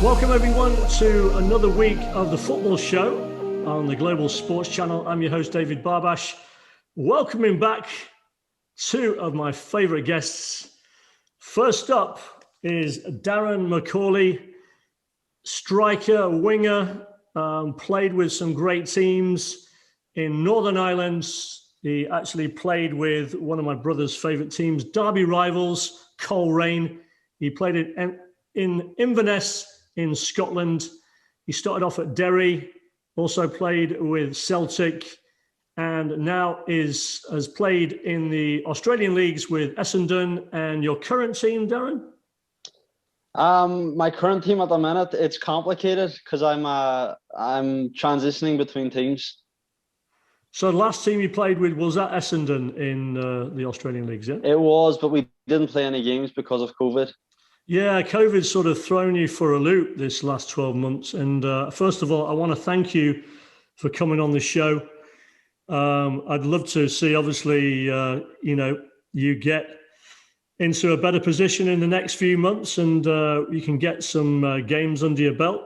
Welcome everyone to another week of the Football Show on the Global Sports Channel. I'm your host, David Barbash. Welcoming back two of my favourite guests. First up is Darren McCauley, striker, winger, played with some great teams in Northern Ireland. He actually played with one of my brother's favourite teams, Derby rivals, Coleraine. He played in Inverness in Scotland. He started off at Derry, also played with Celtic, and now has played in the Australian leagues with Essendon. And your current team, Darren? My current team at the minute, it's complicated because I'm transitioning between teams. So the last team you played with, was that Essendon in the Australian leagues, yeah? It was, but we didn't play any games because of COVID. Yeah, COVID's sort of thrown you for a loop this last 12 months. And first of all, I want to thank you for coming on the show. I'd love to see, obviously, you get into a better position in the next few months and you can get some games under your belt.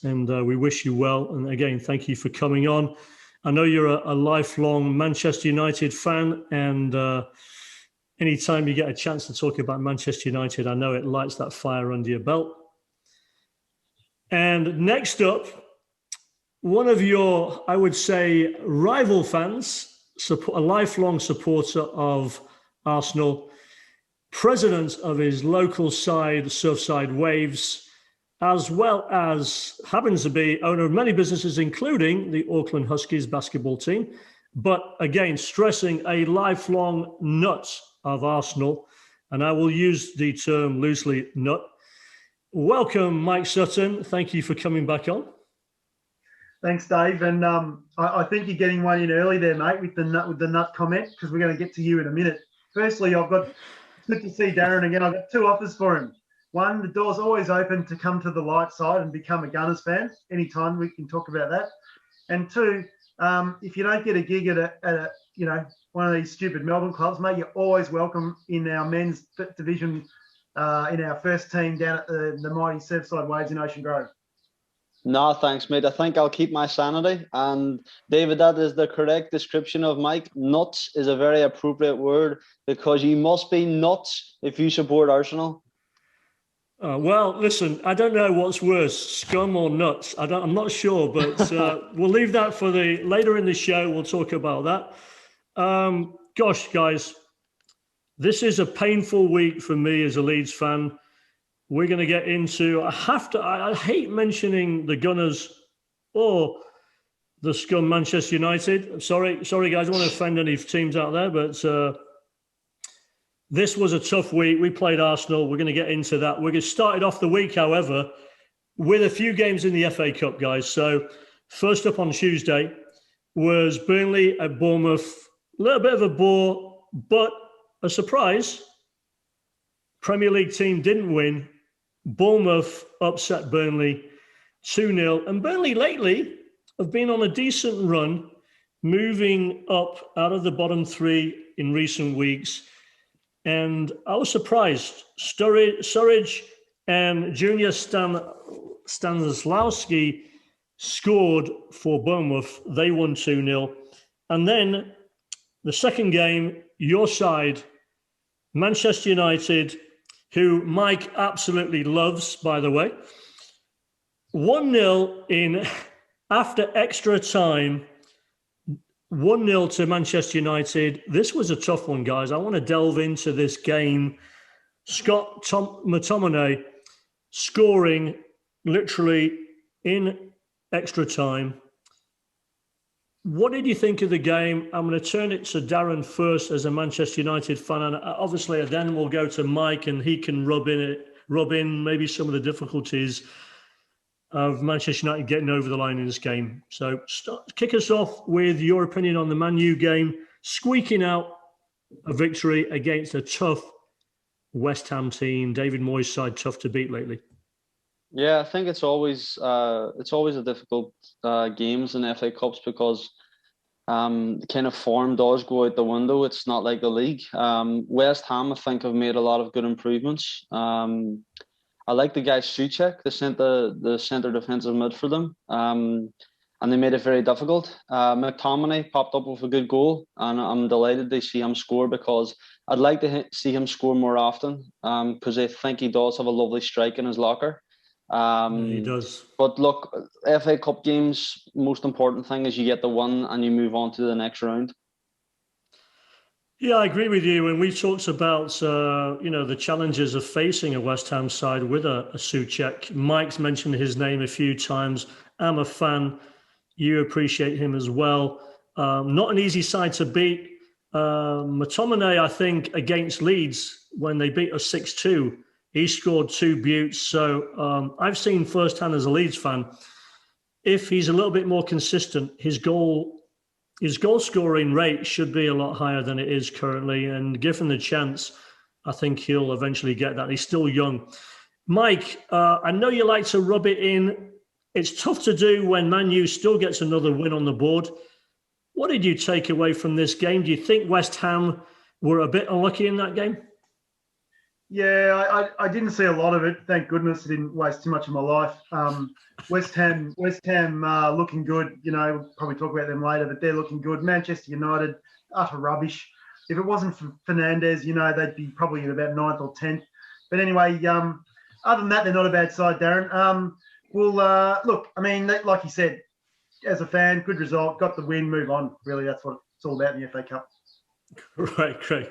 And we wish you well. And again, thank you for coming on. I know you're a lifelong Manchester United fan, and anytime you get a chance to talk about Manchester United, I know it lights that fire under your belt. And next up, one of your, I would say, rival fans, a lifelong supporter of Arsenal, president of his local side, Surfside Waves, as well as happens to be owner of many businesses, including the Auckland Huskies basketball team, but again, stressing a lifelong nut of Arsenal, and I will use the term loosely, nut. Welcome, Mike Sutton. Thank you for coming back on. Thanks, Dave. And I think you're getting one in early there, mate, with the nut comment, because we're going to get to you in a minute. Firstly, it's good to see Darren again. I've got two offers for him. One, the door's always open to come to the light side and become a Gunners fan. Anytime we can talk about that. And two, if you don't get a gig at one of these stupid Melbourne clubs, mate, you're always welcome in our men's division, in our first team down at the mighty Surfside Waves in Ocean Grove. No, thanks, mate. I think I'll keep my sanity. And David, that is the correct description of Mike. Nuts is a very appropriate word because you must be nuts if you support Arsenal. Well, listen, I don't know what's worse, scum or nuts. I'm not sure, but we'll leave that for later in the show. We'll talk about that. Gosh, guys, this is a painful week for me as a Leeds fan. We're going to get into, I hate mentioning the Gunners or the scum Manchester United. Sorry, guys, I don't want to offend any teams out there, but this was a tough week. We played Arsenal. We're going to get into that. We're going to start off the week, however, with a few games in the FA Cup, guys. So first up on Tuesday was Burnley at Bournemouth. A little bit of a bore, but a surprise. Premier League team didn't win. Bournemouth upset Burnley 2-0. And Burnley lately have been on a decent run, moving up out of the bottom three in recent weeks. And I was surprised. Sturridge and Junior Stanisławski scored for Bournemouth. They won 2-0. And then the second game, your side, Manchester United, who Mike absolutely loves, by the way, 1-0 after extra time. 1-0 to Manchester United. This was a tough one, guys. I want to delve into this game. Scott McTominay scoring literally in extra time. What did you think of the game? I'm going to turn it to Darren first as a Manchester United fan. And obviously, then we'll go to Mike and he can rub in maybe some of the difficulties of Manchester United getting over the line in this game. So kick us off with your opinion on the Man U game, squeaking out a victory against a tough West Ham team. David Moyes' side tough to beat lately. Yeah, I think it's always a difficult games in FA Cups because kind of form does go out the window. It's not like the league. West Ham, I think, have made a lot of good improvements. I like the guy Souček, the centre defensive mid for them. And they made it very difficult. McTominay popped up with a good goal, and I'm delighted to see him score because I'd like to see him score more often because I think he does have a lovely strike in his locker. He does. But look, FA Cup games, most important thing is you get the win and you move on to the next round. Yeah, I agree with you. And we talked about, the challenges of facing a West Ham side with a Souček. Mike's mentioned his name a few times. I'm a fan. You appreciate him as well. Not an easy side to beat. McTominay, I think, against Leeds, when they beat us 6-2, he scored 2 buttes. So I've seen firsthand as a Leeds fan, if he's a little bit more consistent, his goal scoring rate should be a lot higher than it is currently. And given the chance, I think he'll eventually get that. He's still young. Mike, I know you like to rub it in. It's tough to do when Man U still gets another win on the board. What did you take away from this game? Do you think West Ham were a bit unlucky in that game? Yeah, I didn't see a lot of it. Thank goodness I didn't waste too much of my life. West Ham looking good. We'll probably talk about them later, but they're looking good. Manchester United, utter rubbish. If it wasn't for Fernandes, they'd be probably at about 9th or 10th. But anyway, other than that, they're not a bad side, Darren. Look, I mean, like you said, as a fan, good result, got the win, move on. Really, that's what it's all about in the FA Cup. Right, great.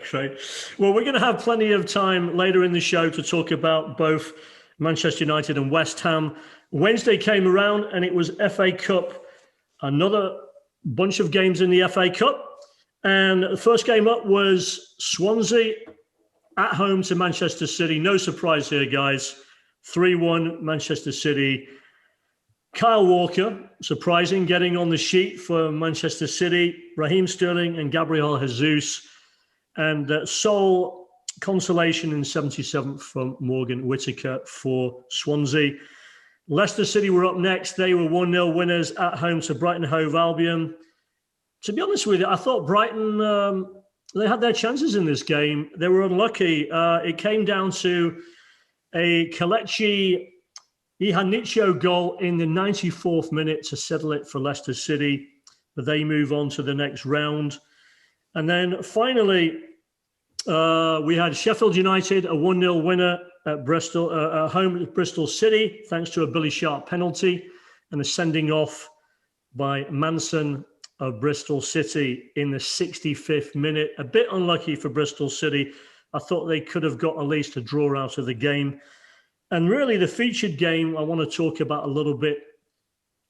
Well, we're going to have plenty of time later in the show to talk about both Manchester United and West Ham. Wednesday came around and it was FA Cup, another bunch of games in the FA Cup. And the first game up was Swansea at home to Manchester City. No surprise here, guys. 3-1 Manchester City. Kyle Walker, surprising, getting on the sheet for Manchester City. Raheem Sterling and Gabriel Jesus. And sole consolation in 77th from Morgan Whittaker for Swansea. Leicester City were up next. They were 1-0 winners at home to Brighton Hove Albion. To be honest with you, I thought Brighton, they had their chances in this game. They were unlucky. It came down to a Kelechi Iheanacho goal in the 94th minute to settle it for Leicester City, but they move on to the next round. And then finally, we had Sheffield United, a 1-0 winner at Bristol, home at Bristol City, thanks to a Billy Sharp penalty and a sending off by Manson of Bristol City in the 65th minute. A bit unlucky for Bristol City. I thought they could have got at least a draw out of the game. And really the featured game I want to talk about a little bit.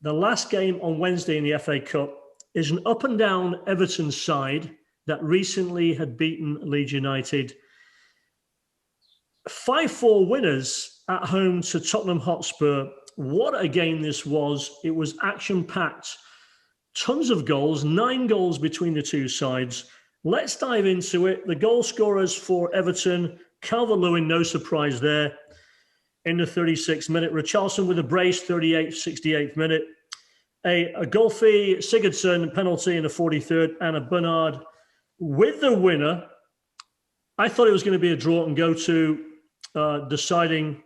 The last game on Wednesday in the FA Cup is an up and down Everton side that recently had beaten Leeds United. 5-4 winners at home to Tottenham Hotspur. What a game this was. It was action-packed. Tons of goals, 9 goals between the two sides. Let's dive into it. The goal scorers for Everton, Calvert-Lewin, no surprise there. In the 36th minute, Richarlison with a brace, 68th minute. A Gylfi Sigurdsson penalty in the 43rd, and a Bernard with the winner. I thought it was going to be a draw and go to deciding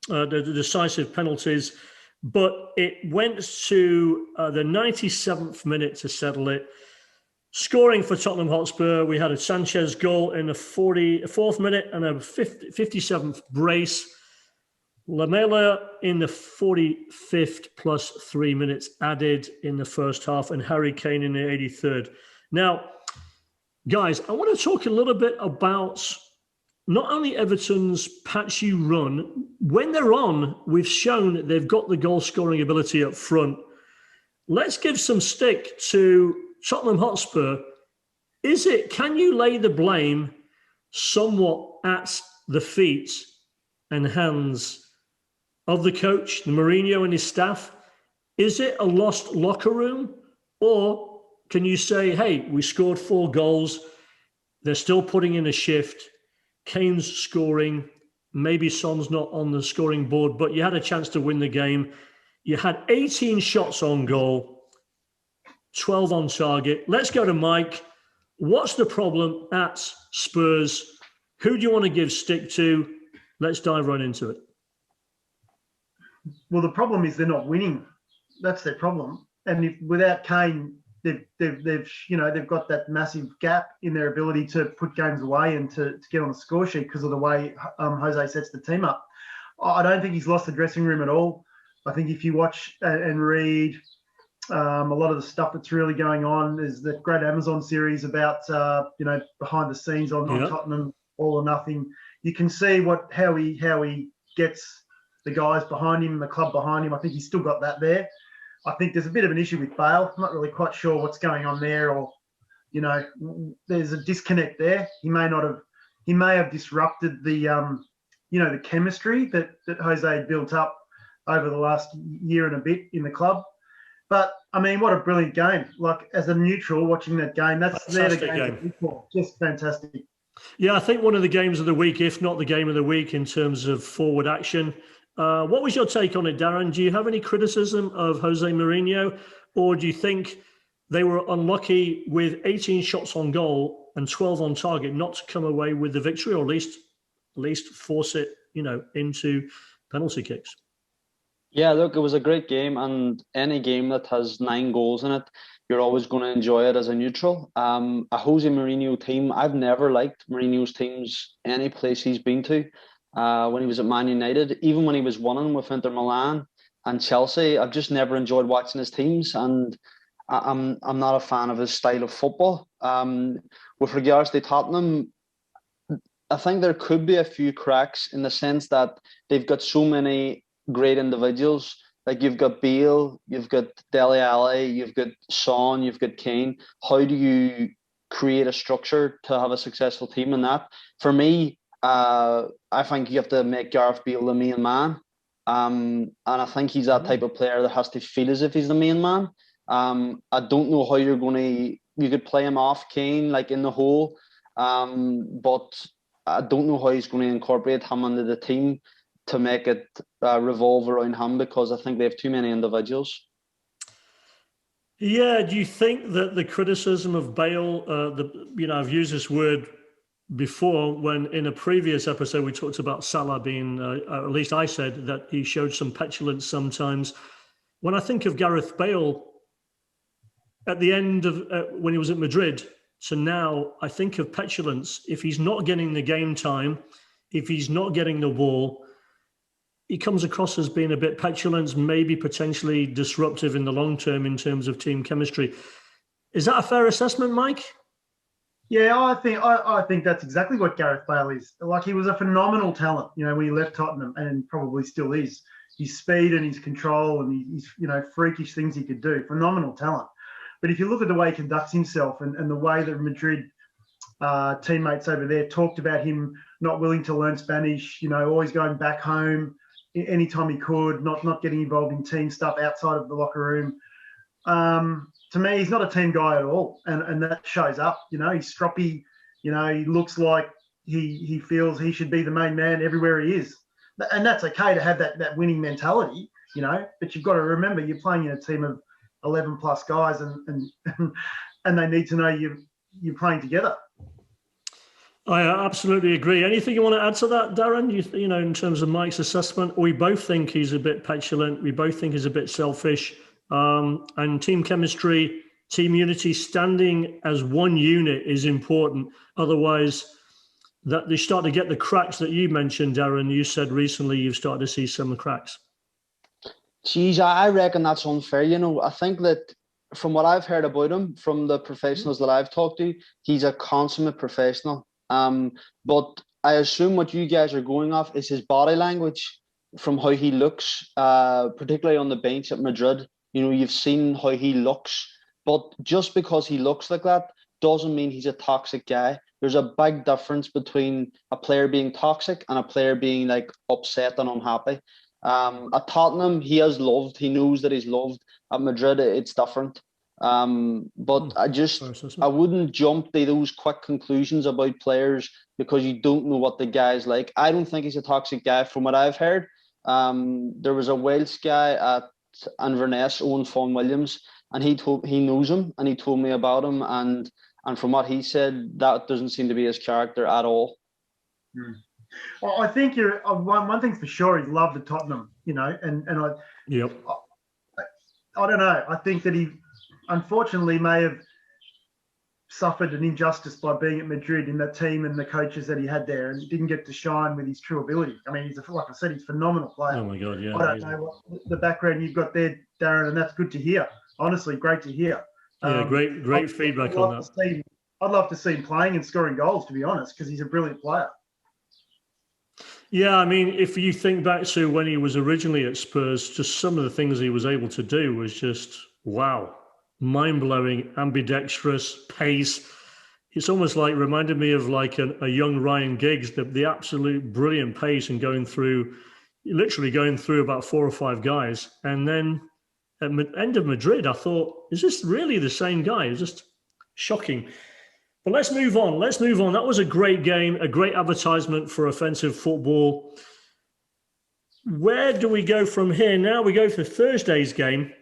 the decisive penalties, but it went to the 97th minute to settle it. Scoring for Tottenham Hotspur, we had a Sanchez goal in the 44th minute and a 57th brace. Lamela in the 45th plus 3 minutes added in the first half, and Harry Kane in the 83rd. Now, guys, I want to talk a little bit about not only Everton's patchy run. When they're on, we've shown that they've got the goal-scoring ability up front. Let's give some stick to Tottenham Hotspur. Can you lay the blame somewhat at the feet and hands of the coach, Mourinho and his staff? Is it a lost locker room? Or can you say, hey, we scored 4 goals, they're still putting in a shift, Kane's scoring, maybe Son's not on the scoring board, but you had a chance to win the game. You had 18 shots on goal, 12 on target. Let's go to Mike. What's the problem at Spurs? Who do you want to give stick to? Let's dive right into it. well, the problem is they're not winning. That's their problem. And if without Kane, they've got that massive gap in their ability to put games away and to get on the score sheet because of the way Jose sets the team up. I don't think he's lost the dressing room at all. I think if you watch and read a lot of the stuff that's really going on, there's that great Amazon series about behind the scenes on Tottenham, All or Nothing. You can see how he gets the guys behind him, the club behind him. I think he's still got that there. I think there's a bit of an issue with Bale. I'm not really quite sure what's going on there, or there's a disconnect there. He may have disrupted the the chemistry that Jose built up over the last year and a bit in the club. But I mean, what a brilliant game! Like as a neutral watching that game, that's the game. Just fantastic. Yeah, I think one of the games of the week, if not the game of the week, in terms of forward action. What was your take on it, Darren? Do you have any criticism of Jose Mourinho, or do you think they were unlucky with 18 shots on goal and 12 on target not to come away with the victory, or at least force it, into penalty kicks? Yeah, look, it was a great game, and any game that has 9 goals in it, you're always going to enjoy it as a neutral. A Jose Mourinho team, I've never liked Mourinho's teams any place he's been to. When he was at Man United, even when he was winning with Inter Milan and Chelsea, I've just never enjoyed watching his teams, and I'm not a fan of his style of football. With regards to Tottenham, I think there could be a few cracks in the sense that they've got so many great individuals. Like you've got Bale, you've got Dele Alli, you've got Son, you've got Kane. How do you create a structure to have a successful team in that? For me, I think you have to make Gareth Bale the main man. And I think he's that type of player that has to feel as if he's the main man. I don't know how you could play him off Kane, like in the hole. But I don't know how he's going to incorporate him into the team to make it revolve around him, because I think they have too many individuals. Yeah, do you think that the criticism of Bale, I've used this word before when in a previous episode we talked about Salah being, at least I said that he showed some petulance sometimes. When I think of Gareth Bale at the end of when he was at Madrid to now, I think of petulance. If he's not getting the game time, if he's not getting the ball, he comes across as being a bit petulant, maybe potentially disruptive in the long term in terms of team chemistry. Is that a fair assessment, Mike? Yeah, I think that's exactly what Gareth Bale is. Like, he was a phenomenal talent, when he left Tottenham, and probably still is. His speed and his control and his freakish things he could do, phenomenal talent. But if you look at the way he conducts himself and the way that Madrid teammates over there talked about him not willing to learn Spanish, always going back home anytime he could, not getting involved in team stuff outside of the locker room. To me, he's not a team guy at all, and that shows up. He's stroppy. He looks like he feels he should be the main man everywhere he is, and that's okay to have that winning mentality. But you've got to remember you're playing in a team of 11 plus guys, and they need to know you're playing together. I absolutely agree. Anything you want to add to that, Darren? In terms of Mike's assessment, we both think he's a bit petulant. We both think he's a bit selfish. And team chemistry, team unity, standing as one unit is important. Otherwise, that they start to get the cracks that you mentioned, Darren. You said recently you've started to see some cracks. Geez, I reckon that's unfair. I think that from what I've heard about him, from the professionals that I've talked to, he's a consummate professional. But I assume what you guys are going off is his body language, from how he looks, particularly on the bench at Madrid. You've seen how he looks, but just because he looks like that doesn't mean he's a toxic guy. There's a big difference between a player being toxic and a player being like upset and unhappy. At Tottenham, he knows that he's loved. At Madrid, it's different. But I wouldn't jump to those quick conclusions about players because you don't know what the guy's like. I don't think he's a toxic guy from what I've heard. There was a Welsh guy at Inverness, Owen Fawn Williams, and he knows him, and he told me about him, and from what he said, that doesn't seem to be his character at all. Well, I think one thing's for sure, he's loved at Tottenham. you know, and I, Yep. I don't know. I think that he unfortunately may have suffered an injustice by being at Madrid in that team and the coaches that he had there, and didn't get to shine with his true ability. I mean, like I said, he's a phenomenal player. Oh my God, yeah. I don't know what the background you've got there, Darren, and that's good to hear. Honestly, great to hear. Yeah, great feedback on that. I'd love to see him playing and scoring goals, to be honest, because he's a brilliant player. Yeah, I mean, if you think back to when he was originally at Spurs, just some of the things he was able to do was just, wow, mind-blowing, ambidextrous, pace. It's almost like reminded me of like a young Ryan Giggs, the absolute brilliant pace and literally going through about 4 or 5 guys. And then at the end of Madrid, I thought, is this really the same guy? It's just shocking. But let's move on. That was a great game, a great advertisement for offensive football. Where do we go from here? Now we go for Thursday's game,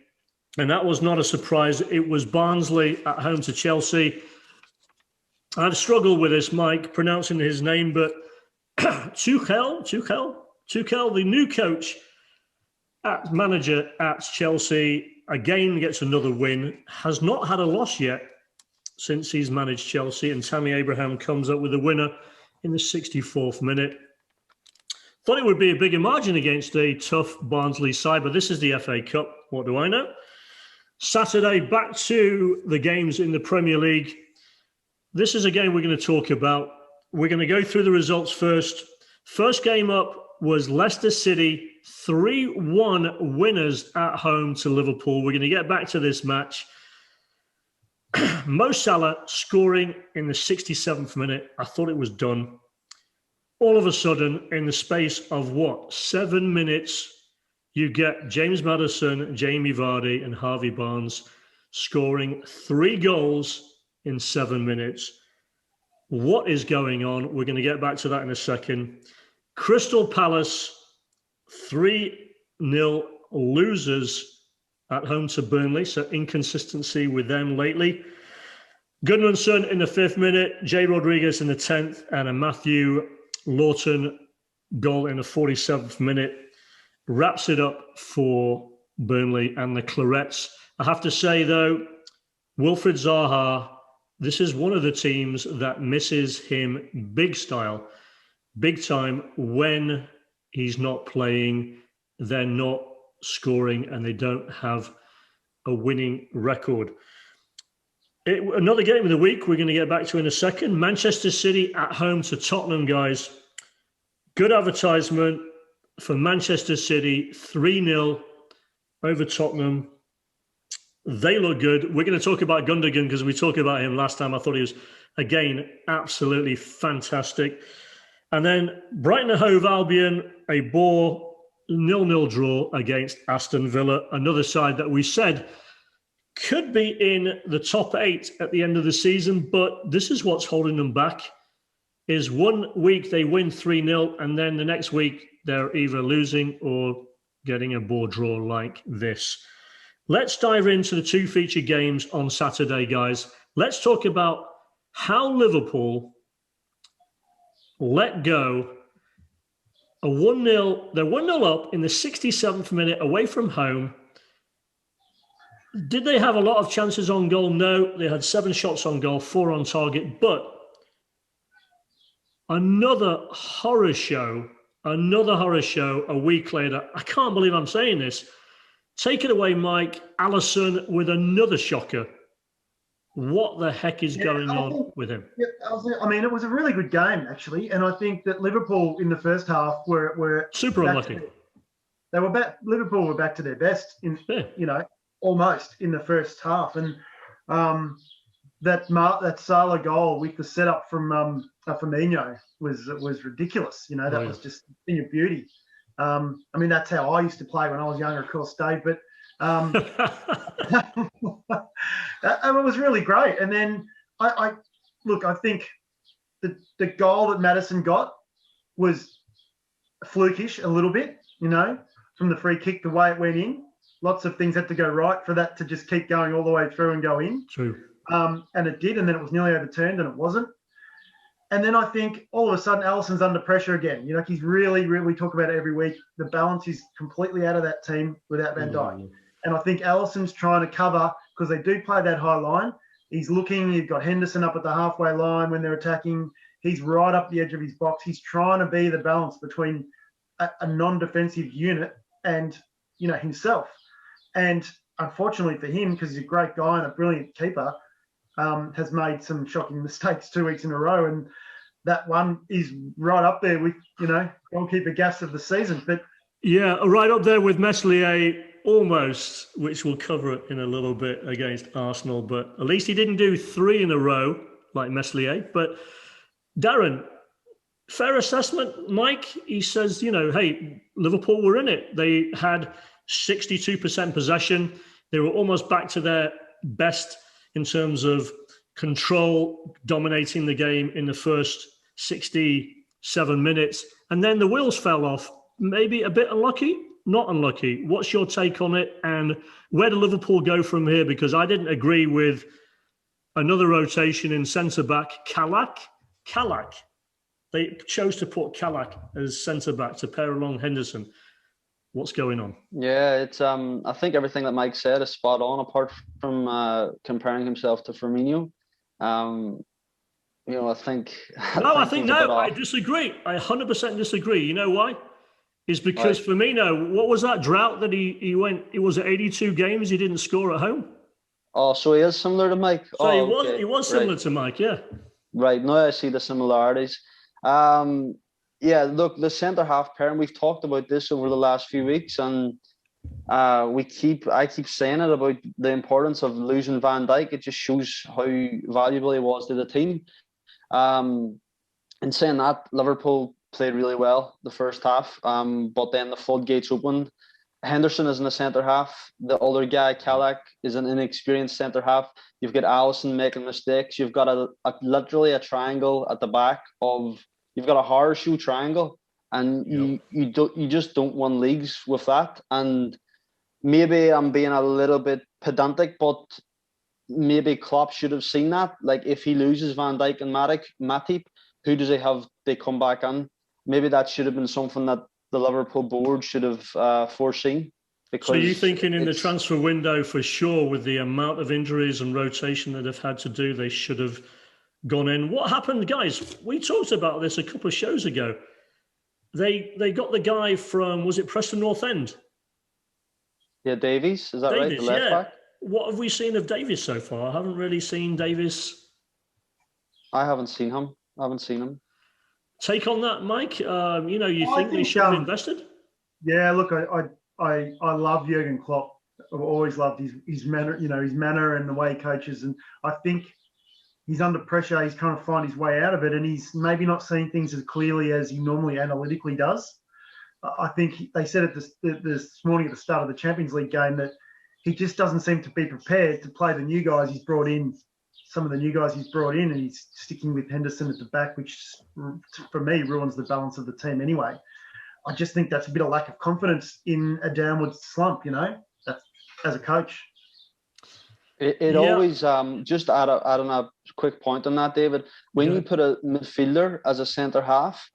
and that was not a surprise. It was Barnsley at home to Chelsea. I'd struggled with this, Mike, pronouncing his name, but Tuchel, the new coach, manager at Chelsea, again gets another win, has not had a loss yet since he's managed Chelsea, and Tammy Abraham comes up with a winner in the 64th minute. Thought it would be a bigger margin against a tough Barnsley side, but this is the FA Cup. What do I know? Saturday, back to the games in the Premier League. This is a game we're going to talk about. We're going to go through the results first. First game up was Leicester City, 3-1 winners at home to Liverpool. We're going to get back to this match. Mo Salah scoring in the 67th minute. I thought it was done. All of a sudden, in the space of 7 minutes, you get James Maddison, Jamie Vardy, and Harvey Barnes scoring 3 goals in 7 minutes. What is going on? We're going to get back to that in a second. Crystal Palace, 3-0 losers at home to Burnley, so inconsistency with them lately. Gunnarsson in the 5th minute, Jay Rodriguez in the 10th, and a Matthew Lawton goal in the 47th minute wraps it up for Burnley and the Clarets. I have to say, though, Wilfried Zaha, this is one of the teams that misses him big time when he's not playing. They're not scoring and they don't have a winning record. Another game of the week we're going to get back to in a second. Manchester City at home to Tottenham, guys. Good advertisement for Manchester City, 3-0 over Tottenham. They look good. We're going to talk about Gundogan because we talked about him last time. I thought he was, again, absolutely fantastic. And then Brighton and Hove Albion, a bore 0-0 draw against Aston Villa, another side that we said could be in the top 8 at the end of the season, but this is what's holding them back, is 1 week they win 3-0, and then the next week they're either losing or getting a bore draw like this. Let's dive into the 2 featured games on Saturday, guys. Let's talk about how Liverpool let go a 1-0. They're 1-0 up in the 67th minute away from home. Did they have a lot of chances on goal? No. They had 7 shots on goal, 4 on target. But another horror show a week later. I can't believe I'm saying this. Take it away, Mike. Alisson with another shocker. What the heck is going on with him? Yeah, I mean, it was a really good game, actually. And I think that Liverpool in the first half were super unlucky. Liverpool were back to their best almost in the first half. And that Salah goal with the setup from Firmino was ridiculous. That was just a thing of beauty. I mean, that's how I used to play when I was younger, of course, Dave. But it was really great. And then I think the goal that Maddison got was flukish a little bit, from the free kick, the way it went in. Lots of things had to go right for that to just keep going all the way through and go in. True. And it did, and then it was nearly overturned, and it wasn't. And then I think all of a sudden Allison's under pressure again. You know, he's really, we talk about it every week. The balance is completely out of that team without Van Dijk. And I think Allison's trying to cover because they do play that high line. He's looking, you've got Henderson up at the halfway line when they're attacking. He's right up the edge of his box. He's trying to be the balance between a non-defensive unit and, you know, himself. And unfortunately for him, because he's a great guy and a brilliant keeper, has made some shocking mistakes 2 weeks in a row. And that one is right up there with, you know, goalkeeper gaffes of the season. But yeah, right up there with Meslier almost, which we'll cover it in a little bit against Arsenal. But at least he didn't do 3 in a row like Meslier. But Darren, fair assessment. Mike, he says, you know, hey, Liverpool were in it. They had 62% possession. They were almost back to their best in terms of control, dominating the game in the first 67 minutes. And then the wheels fell off. Maybe a bit unlucky, not unlucky. What's your take on it? And where do Liverpool go from here? Because I didn't agree with another rotation in centre-back, Calac. They chose to put Calac as centre-back to pair along Henderson. What's going on? Yeah, it's I think everything that Mike said is spot on, apart from comparing himself to Firmino. You know, I think I disagree. I 100% disagree. You know why? It's because Firmino, what was that drought that he went? It was 82 games he didn't score at home. Oh, so he is similar to Mike. So he was similar to Mike, yeah. Right, now I see the similarities. Yeah, look, the centre-half pairing, we've talked about this over the last few weeks, and I keep saying it about the importance of losing Van Dijk. It just shows how valuable he was to the team. In saying that, Liverpool played really well the first half, but then the floodgates opened. Henderson is in the centre-half. The other guy, Calac, is an inexperienced centre-half. You've got Alisson making mistakes. You've got literally a triangle at the back of... You've got a horseshoe triangle, and you just don't win leagues with that. And maybe I'm being a little bit pedantic, but maybe Klopp should have seen that. Like, if he loses Van Dijk and Matip, who does he have to come back on? Maybe that should have been something that the Liverpool board should have foreseen. So you're thinking in the transfer window, for sure, with the amount of injuries and rotation that they've had to do, they should have gone in. What happened, guys? We talked about this a couple of shows ago. They got the guy from, was it Preston North End? Yeah, Davies, is that right? The left back? What have we seen of Davies so far? I haven't really seen Davies. I haven't seen him. Take on that, Mike. You think they should have invested? Yeah, look, I love Jurgen Klopp. I've always loved his manner, his manner and the way he coaches. And I think he's under pressure. He's trying to find his way out of it, and he's maybe not seeing things as clearly as he normally analytically does. I think they said it this morning at the start of the Champions League game that he just doesn't seem to be prepared to play the new guys he's brought in. Some of the new guys he's brought in, and he's sticking with Henderson at the back, which for me ruins the balance of the team anyway. I just think that's a bit of lack of confidence in a downward slump, that's, as a coach. It always, just add on a quick point on that, David. When you put a midfielder as a centre-half,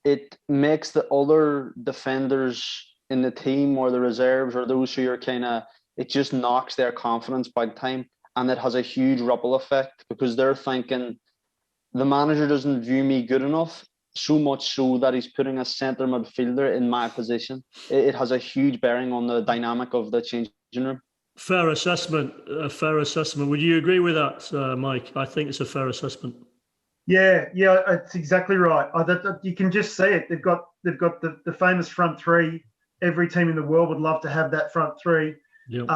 it makes the other defenders in the team or the reserves or those who are it just knocks their confidence big time. And it has a huge ripple effect because they're thinking, the manager doesn't view me good enough, so much so that he's putting a centre midfielder in my position. It has a huge bearing on the dynamic of the changing room. Fair assessment. Would you agree with that, Mike? I think it's a fair assessment. Yeah, it's exactly right. You can just see it. They've got the famous front three. Every team in the world would love to have that front three. Yep.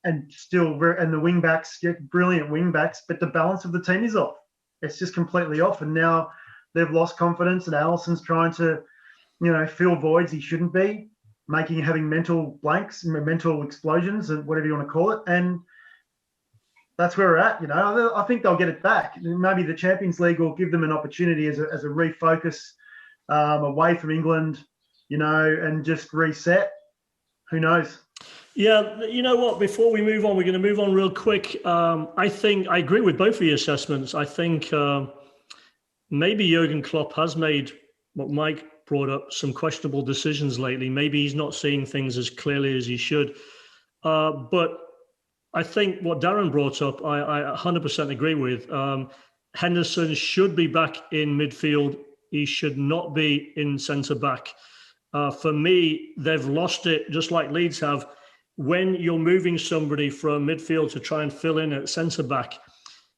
And the wing backs, brilliant wing backs, but the balance of the team is off. It's just completely off. And now they've lost confidence, and Alisson's trying to, fill voids he shouldn't be, having mental blanks, mental explosions, and whatever you want to call it. And that's where we're at. I think they'll get it back. Maybe the Champions League will give them an opportunity as a refocus away from England, and just reset. Who knows? Yeah, you know what? Before we move on, we're going to move on real quick. I think I agree with both of your assessments. I think maybe Jurgen Klopp has made what Mike brought up, some questionable decisions lately. Maybe he's not seeing things as clearly as he should. But I think what Darren brought up, I 100% agree with. Henderson should be back in midfield. He should not be in centre-back. For me, they've lost it, just like Leeds have. When you're moving somebody from midfield to try and fill in at centre-back,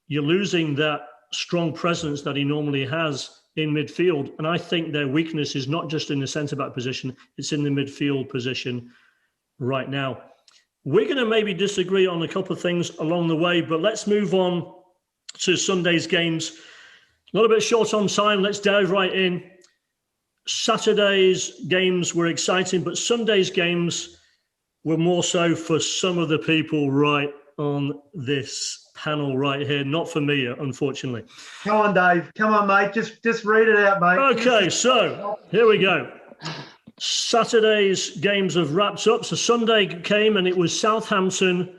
you're losing that strong presence that he normally has in midfield. And I think their weakness is not just in the centre-back position, it's in the midfield position right now. We're going to maybe disagree on a couple of things along the way, but let's move on to Sunday's games. A little bit short on time. Let's dive right in. Saturday's games were exciting, but Sunday's games were more so for some of the people right on this panel right here. Not for me, unfortunately. Come on, Dave. Come on, mate. Just read it out, mate. Okay, so here we go. Saturday's games have wrapped up. So Sunday came and it was Southampton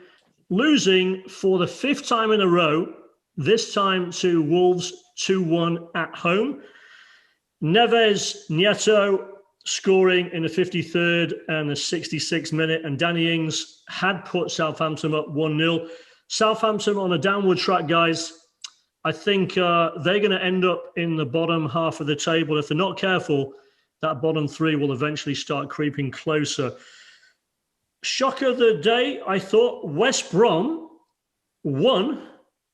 losing for the 5th time in a row, this time to Wolves 2-1 at home. Neves Nieto scoring in the 53rd and the 66th minute, and Danny Ings had put Southampton up 1-0. Southampton on a downward track, guys. I think they're going to end up in the bottom half of the table. If they're not careful, that bottom 3 will eventually start creeping closer. Shock of the day, I thought West Brom won,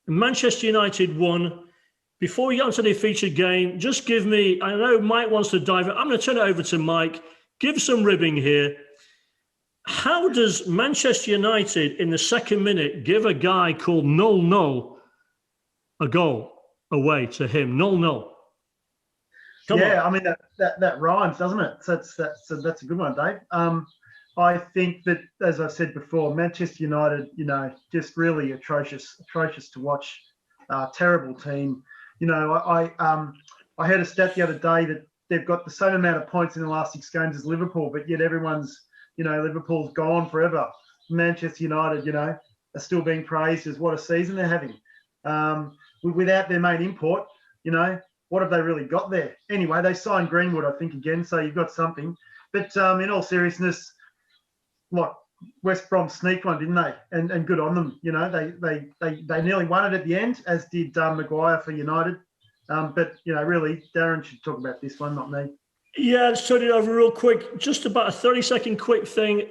Manchester United won. Before we get onto the featured game, just give me, I know Mike wants to dive in. I'm going to turn it over to Mike. Give some ribbing here. How does Manchester United in the 2nd minute give a guy called Null a goal away to him? Null. Come on. I mean, that rhymes, doesn't it? So that's a good one, Dave. I think that, as I've said before, Manchester United, just really atrocious to watch. Terrible team. I heard a stat the other day that they've got the same amount of points in the last 6 games as Liverpool, but yet everyone's, Liverpool's gone forever. Manchester United, are still being praised as what a season they're having. Without their main import, what have they really got there? Anyway, they signed Greenwood, I think, again, so you've got something. But in all seriousness, West Brom sneaked one, didn't they? And good on them. They nearly won it at the end, as did Maguire for United. But really, Darren should talk about this one, not me. Yeah, let's turn it over real quick. Just about a 30-second quick thing.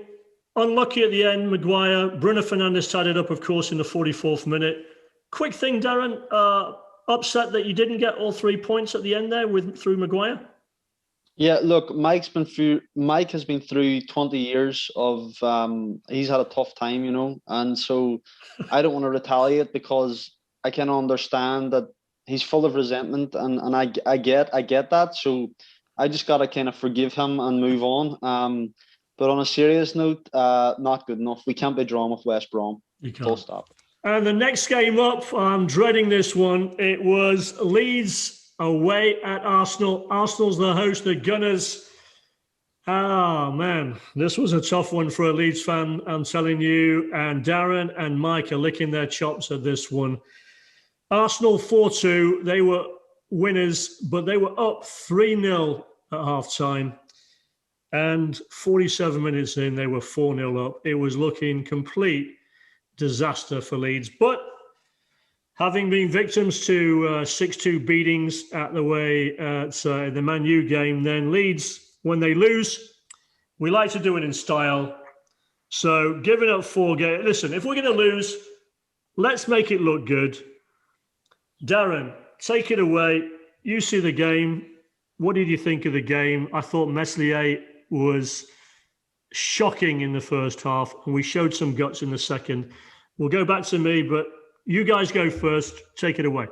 Unlucky at the end, Maguire. Bruno Fernandes tied it up, of course, in the 44th minute. Quick thing, Darren. Upset that you didn't get all 3 points at the end there through Maguire? Yeah, look, Mike has been through 20 years of, he's had a tough time, and so I don't want to retaliate because I can understand that he's full of resentment, and I get that, so I just got to kind of forgive him and move on. But on a serious note, not good enough. We can't be drawn with West Brom. You can't. Full stop. And the next game up, I'm dreading this one. It was Leeds away at Arsenal. Arsenal's the host, the Gunners. Oh, man. This was a tough one for a Leeds fan, I'm telling you. And Darren and Mike are licking their chops at this one. Arsenal 4-2. They were winners, but they were up 3-0 at half-time. And 47 minutes in, they were 4-0 up. It was looking complete disaster for Leeds. But having been victims to 6-2 beatings at the way at the Man U game, then Leeds, when they lose, we like to do it in style. So giving up 4 games. Listen, if we're going to lose, let's make it look good. Darren, take it away. You see the game. What did you think of the game? I thought Meslier was shocking in the first half, and we showed some guts in the second. We'll go back to me, but you guys go first. Take it away.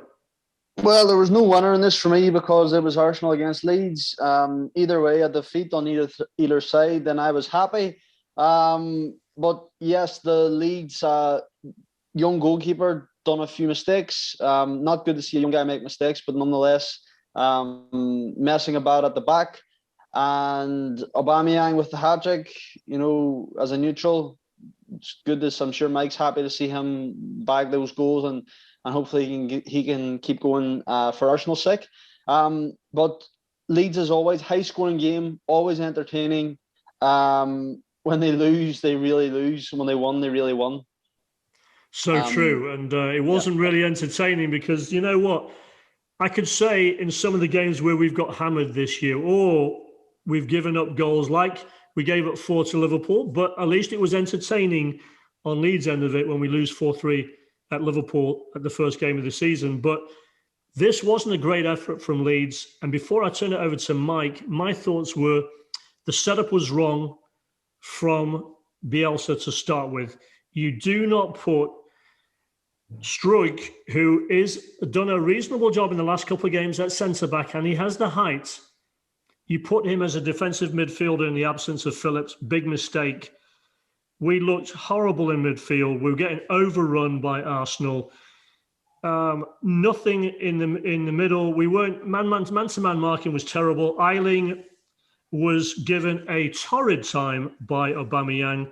Well, there was no winner in this for me because it was Arsenal against Leeds. Either way, a defeat on either side, then I was happy. But yes, the Leeds young goalkeeper done a few mistakes. Not good to see a young guy make mistakes, but nonetheless, messing about at the back. And Aubameyang with the hat-trick, as a neutral, it's good to, I'm sure Mike's happy to see him bag those goals, and hopefully he can keep going for Arsenal's sake. But Leeds, as always, high-scoring game, always entertaining. When they lose, they really lose. When they won, they really won. So true. And it wasn't really entertaining because, you know what? I could say in some of the games where we've got hammered this year, or we've given up goals, like we gave up 4 to Liverpool, but at least it was entertaining on Leeds' end of it when we lose 4-3 at Liverpool at the first game of the season. But this wasn't a great effort from Leeds. And before I turn it over to Mike, my thoughts were the setup was wrong from Bielsa to start with. You do not put Struijk, who is done a reasonable job in the last couple of games at centre-back, and he has the height. You put him as a defensive midfielder in the absence of Phillips. Big mistake. We looked horrible in midfield. We were getting overrun by Arsenal. Nothing in the middle. We weren't man-to-man marking was terrible. Ayling was given a torrid time by Aubameyang.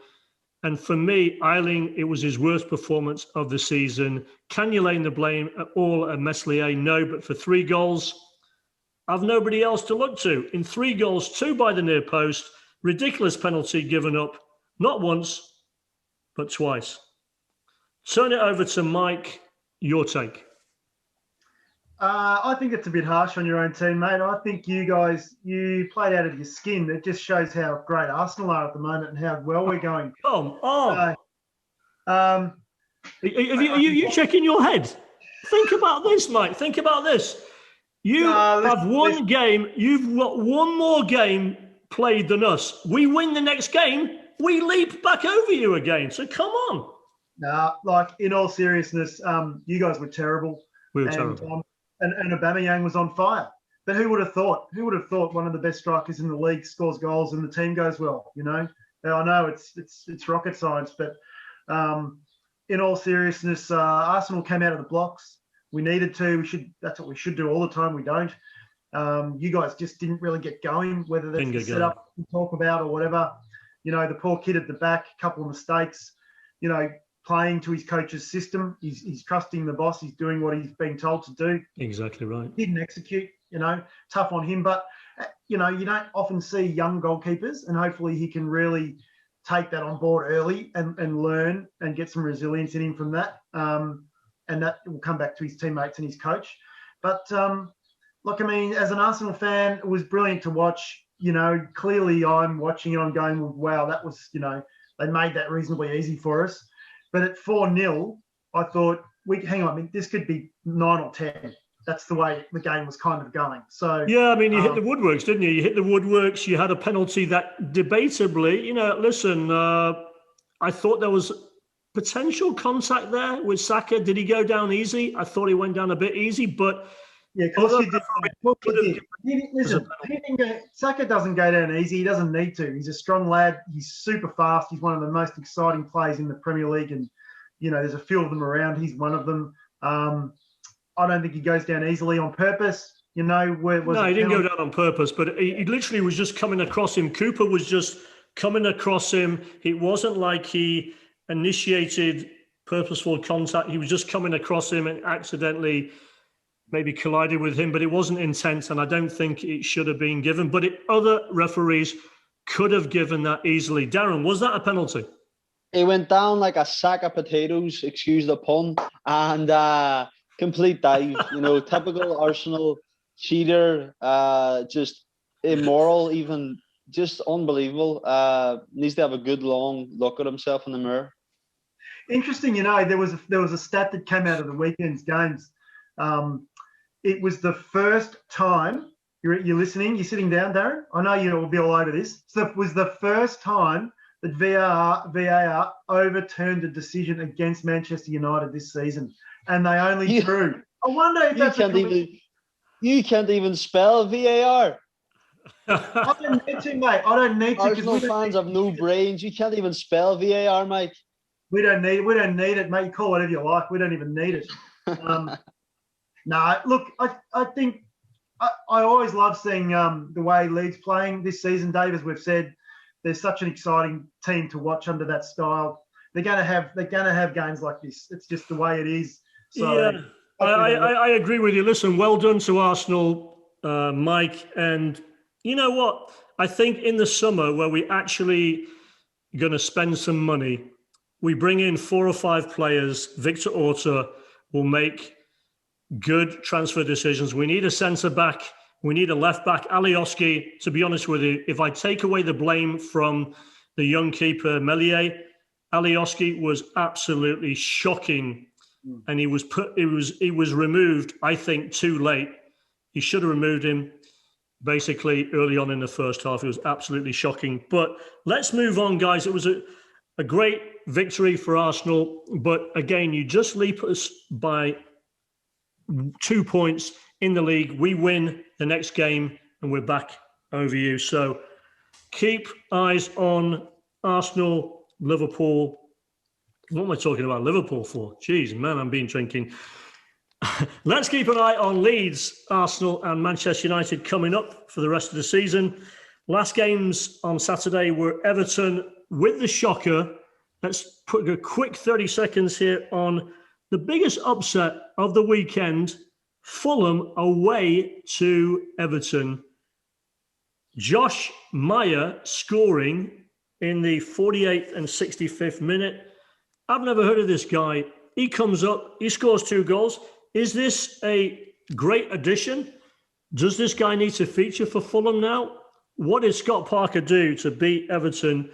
And for me, Ayling, it was his worst performance of the season. Can you lay the blame at all at Meslier? No, but for 3 goals, I've nobody else to look to. In 3 goals, 2 by the near post, ridiculous penalty given up, not once, but twice. Turn it over to Mike, your take. I think it's a bit harsh on your own team, mate. I think you guys, you played out of your skin. It just shows how great Arsenal are at the moment and how well we're going. Come on. Are you checking your head? Think about this, Mike. Think about this. You have one game. You've got one more game played than us. We win the next game, we leap back over you again. So come on. Like, in all seriousness, you guys were terrible. We were terrible. And Aubameyang was on fire. But who would have thought? Who would have thought one of the best strikers in the league scores goals and the team goes well? You know, I know it's rocket science, but in all seriousness, Arsenal came out of the blocks. We needed to. That's what we should do all the time. We don't. You guys just didn't really get going. Whether that's the setup we talk about or whatever. You know, the poor kid at the back, a couple of mistakes. You know, playing to his coach's system. He's trusting the boss. He's doing what he's being told to do. Exactly right. Didn't execute, you know, tough on him. But, you know, you don't often see young goalkeepers, and hopefully he can really take that on board early and learn and get some resilience in him from that. And that will come back to his teammates and his coach. But, look, I mean, as an Arsenal fan, it was brilliant to watch. You know, clearly I'm watching it, I'm going, wow, that was, you know, they made that reasonably easy for us. But at 4-0, I thought, hang on, I mean, this could be 9 or 10. That's the way the game was kind of going. So yeah, I mean, you hit the woodworks, didn't you? You hit the woodworks. You had a penalty that debatably, you know, listen, I thought there was potential contact there with Saka. Did he go down easy? I thought he went down a bit easy, but yeah, of course he did. Listen, Saka doesn't go down easy. He doesn't need to. He's a strong lad. He's super fast. He's one of the most exciting players in the Premier League. And, you know, there's a few of them around. He's one of them. I don't think he goes down easily on purpose. You know, no, he didn't go down on purpose, but he literally was just coming across him. Cooper was just coming across him. It wasn't like he initiated purposeful contact. He was just coming across him and accidentally maybe collided with him, but it wasn't intense, and I don't think it should have been given. But other referees could have given that easily. Darren, was that a penalty? It went down like a sack of potatoes, excuse the pun, and complete dive. You know, typical Arsenal cheater, just immoral, even just unbelievable. Needs to have a good long look at himself in the mirror. Interesting, you know, there was a stat that came out of the weekend's games. It was the first time, you're listening, you're sitting down, Darren? I know you'll be all over this. So it was the first time that VAR overturned a decision against Manchester United this season. And they only drew. I wonder if that's you can't even spell VAR. I don't need to, mate. I don't need to. Arsenal fans have no brains. You can't even spell VAR, mate. We don't need it, mate. You call whatever you like. We don't even need it. No, look, I think I always love seeing the way Leeds playing this season, Dave. As we've said, they're such an exciting team to watch under that style. They're going to have games like this. It's just the way it is. So, yeah, I agree with you. Listen, well done to Arsenal. Mike. And you know what? I think in the summer where we actually going to spend some money, we bring in 4 or 5 players. Victor Orta will make good transfer decisions. We need a centre back. We need a left back. Alioski, to be honest with you, if I take away the blame from the young keeper Meslier, Alioski was absolutely shocking, and he was removed, I think, too late. He should have removed him basically early on in the first half. It was absolutely shocking. But let's move on, guys. It was a great victory for Arsenal, but again, you just leap us by 2 points in the league. We win the next game, and we're back over you. So keep eyes on Arsenal, Liverpool. What am I talking about Liverpool for? Jeez, man, I'm being drinking. Let's keep an eye on Leeds, Arsenal, and Manchester United coming up for the rest of the season. Last games on Saturday were Everton with the shocker. Let's put a quick 30 seconds here on the biggest upset of the weekend. Fulham away to Everton. Josh Meyer scoring in the 48th and 65th minute. I've never heard of this guy. He comes up, he scores 2 goals. Is this a great addition? Does this guy need to feature for Fulham now? What did Scott Parker do to beat Everton,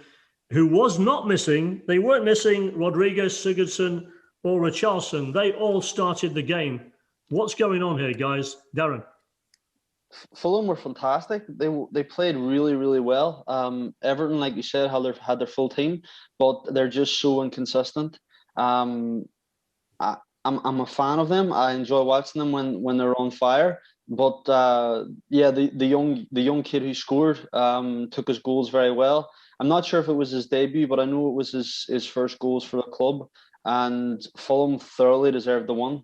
who was not missing? They weren't missing Rodriguez, Sigurdsson, or Richarlison. They all started the game. What's going on here, guys? Darren. Fulham were fantastic. They played really, really well. Everton, like you said, had their full team, but they're just so inconsistent. I'm a fan of them. I enjoy watching them when they're on fire. But the young kid who scored took his goals very well. I'm not sure if it was his debut, but I know it was his first goals for the club. And Fulham thoroughly deserved the one.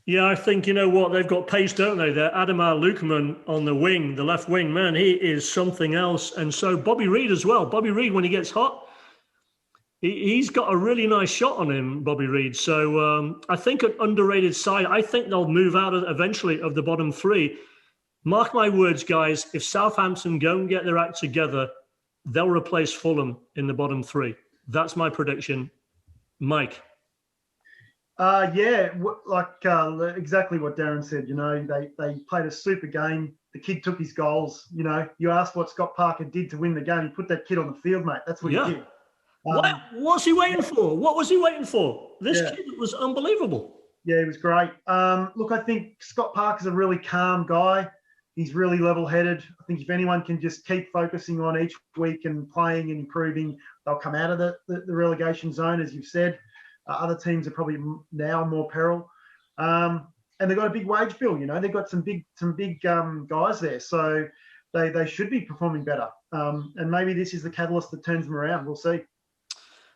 Yeah, I think, you know what, they've got pace, don't they? They're Ademar Lukeman on the wing, the left wing. Man, he is something else. And so Bobby Reid as well. Bobby Reid, when he gets hot, he's got a really nice shot on him, Bobby Reid. So I think an underrated side. I think they'll move out eventually of the bottom 3. Mark my words, guys, if Southampton go and get their act together, they'll replace Fulham in the bottom 3. That's my prediction. Mike. Exactly what Darren said. You know, they played a super game. The kid took his goals. You know, you asked what Scott Parker did to win the game. He put that kid on the field, mate. That's what he did. What's he waiting for? What was he waiting for? This kid was unbelievable. Yeah, he was great. Look, I think Scott Parker's a really calm guy. He's really level-headed. I think if anyone can just keep focusing on each week and playing and improving, they'll come out of the relegation zone, as you've said. Other teams are probably now more peril. And they've got a big wage bill, you know. They've got some big guys there. So they should be performing better. And maybe this is the catalyst that turns them around. We'll see.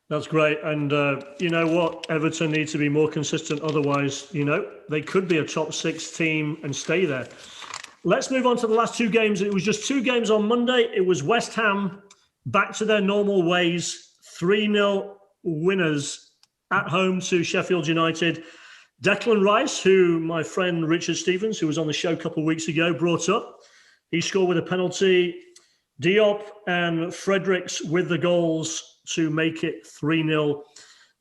That's great. And you know what? Everton needs to be more consistent. Otherwise, you know, they could be a top 6 team and stay there. Let's move on to the last 2 games. It was just 2 games on Monday. It was West Ham back to their normal ways. 3-0 winners at home to Sheffield United. Declan Rice, who my friend Richard Stevens, who was on the show a couple of weeks ago, brought up. He scored with a penalty. Diop and Fredericks with the goals to make it 3-0.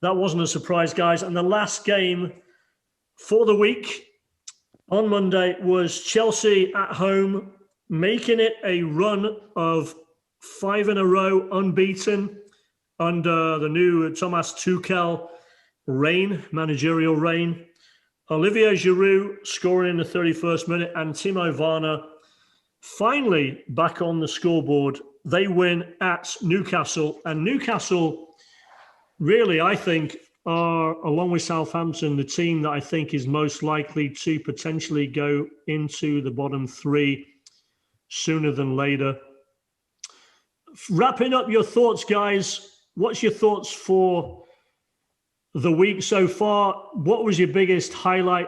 That wasn't a surprise, guys. And the last game for the week on Monday was Chelsea at home, making it a run of 5 in a row unbeaten under the new Thomas Tuchel managerial reign. Olivier Giroud scoring in the 31st minute, and Timo Werner finally back on the scoreboard. They win at Newcastle, and Newcastle really, I think, are, along with Southampton, the team that I think is most likely to potentially go into the bottom 3 sooner than later. Wrapping up your thoughts, guys. What's your thoughts for the week so far? What was your biggest highlight?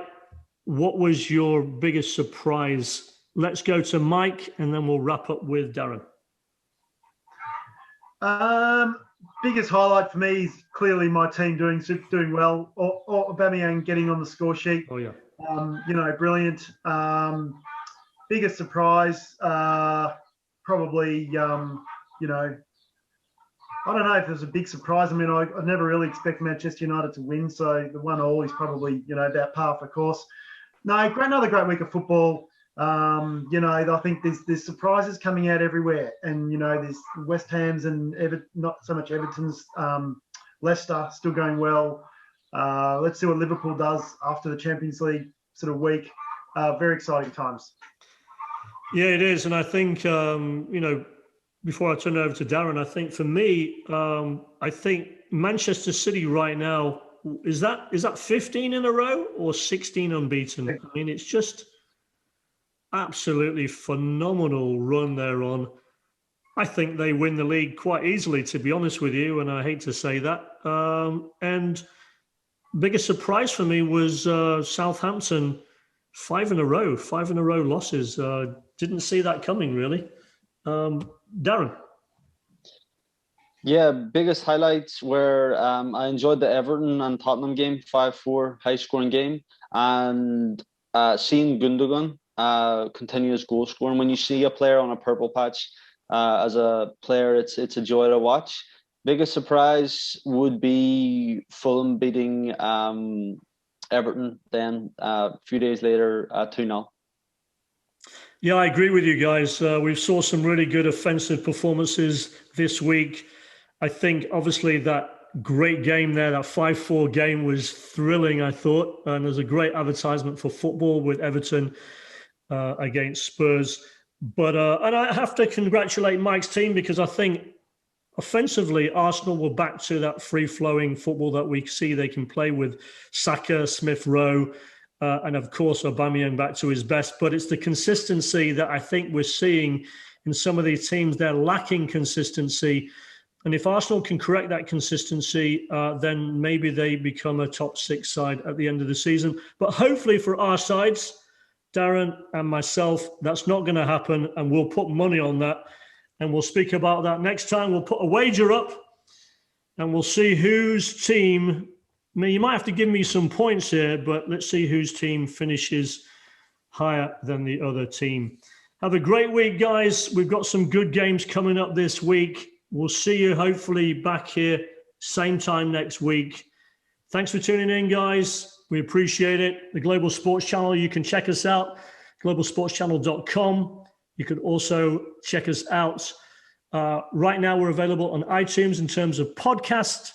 What was your biggest surprise? Let's go to Mike, and then we'll wrap up with Darren. Biggest highlight for me is clearly my team doing well. Or Aubameyang getting on the score sheet. Oh yeah. You know, brilliant. biggest surprise, probably, I don't know if there's a big surprise. I mean, I never really expect Manchester United to win, so the 1-1 is probably, about par for the course. No, another great week of football. I think there's surprises coming out everywhere, and there's West Ham's and not so much Everton's, Leicester still going well. Let's see what Liverpool does after the Champions League sort of week. Very exciting times. Yeah, it is, and I think before I turn it over to Darren, I think for me, I think Manchester City right now is that 15 in a row or 16 unbeaten? I mean, it's just absolutely phenomenal run they're on. I think they win the league quite easily, to be honest with you, and I hate to say that. And biggest surprise for me was Southampton, 5 in a row losses. Didn't see that coming, really. Darren? Yeah, biggest highlights were I enjoyed the Everton and Tottenham game, 5-4, high-scoring game, and seeing Gundogan continuous goal scoring. When you see a player on a purple patch, as a player, it's a joy to watch. Biggest surprise would be Fulham beating Everton then a few days later 2-0. Yeah, I agree with you guys. We saw some really good offensive performances this week. I think obviously that great game there, that 5-4 game was thrilling, I thought. And there's a great advertisement for football with Everton against Spurs. But and I have to congratulate Mike's team, because I think offensively, Arsenal were back to that free-flowing football that we see they can play with Saka, Smith-Rowe, and of course, Aubameyang back to his best. But it's the consistency that I think we're seeing in some of these teams. They're lacking consistency. And if Arsenal can correct that consistency, then maybe they become a top 6 side at the end of the season. But hopefully for our sides, Darren and myself, that's not going to happen. And we'll put money on that. And we'll speak about that next time. We'll put a wager up and we'll see whose team. I mean, you might have to give me some points here, but let's see whose team finishes higher than the other team. Have a great week, guys. We've got some good games coming up this week. We'll see you hopefully back here same time next week. Thanks for tuning in, guys. We appreciate it. The Global Sports Channel, you can check us out, globalsportschannel.com. You can also check us out. Right now, we're available on iTunes in terms of podcast,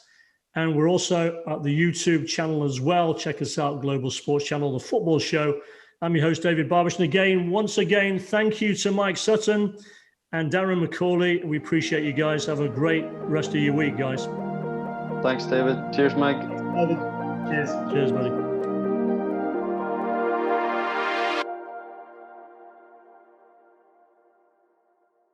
and we're also at the YouTube channel as well. Check us out, Global Sports Channel, the football show. I'm your host, David Barbash. And again, once again, thank you to Mike Sutton and Darren McCauley. We appreciate you guys. Have a great rest of your week, guys. Thanks, David. Cheers, Mike. David. Cheers. Cheers, buddy.